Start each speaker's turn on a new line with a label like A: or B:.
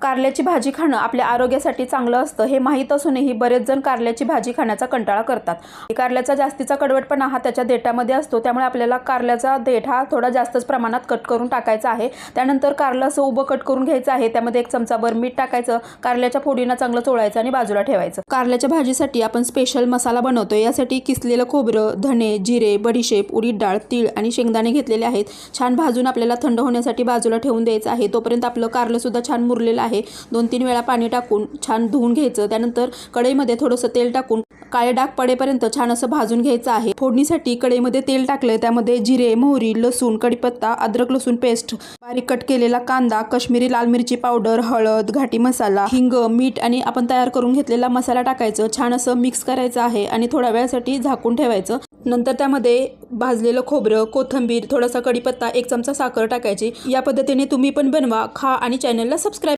A: कारल्याची भाजी खाणं आपल्या आरोग्यासाठी चांगलं असतं हे माहीत असूनही बरेच जण कारल्याची भाजी खाण्याचा कंटाळा करतात। कारल्याचा जास्तीचा कडवटपणा हा त्याच्या देठामध्ये असतो, त्यामुळे आपल्याला कारल्याचा देठ हा थोडा जास्तच प्रमाणात कट करून टाकायचा आहे। त्यानंतर कारलं असं उभं कट करून घ्यायचं आहे, त्यामध्ये 1 चमचाभर मीठ टाकायचं, कारल्याच्या फोडींना चांगलं चोळायचं आणि बाजूला ठेवायचं। कारल्याच्या भाजीसाठी आपण स्पेशल मसाला बनवतो। यासाठी किसलेलं खोबरं, धने, जिरे, बडीशेप, उडीद डाळ, तीळ आणि शेंगदाणे घेतलेले आहेत। छान भाजून आपल्याला थंड होण्यासाठी बाजूला ठेवून द्यायचं आहे। तोपर्यंत आपलं कारलं सुद्धा छान मुरलेलं आहे। 2-3 वेळा पाणी टाकून छान धुवून घ्यायचं। त्यानंतर कढईमध्ये थोडंसं तेल टाकून काळे डाग पडेपर्यंत छान असं भाजून घ्यायचं आहे। फोडणीसाठी कढईमध्ये तेल टाकलं, त्यामध्ये जिरे, मोहरी, लसूण, कढीपत्ता, अद्रक लसूण पेस्ट, बारीक कट केलेला कांदा, काश्मीरी लाल मिरची पावडर, हळद, घाटी मसाला, हिंग, मीठ आणि आपण तयार करून घेतलेला मसाला टाकायचं। छान असं मिक्स करायचं आहे आणि थोड्या वेळासाठी झाकून ठेवायचं। नंतर त्यामध्ये भाजलेलं खोबरं, कोथिंबीर, थोडासा कढीपत्ता, 1 चमचा साखर टाकायची। या पद्धतीने तुम्ही पण बनवा, खा आणि चॅनलला सबस्क्राईब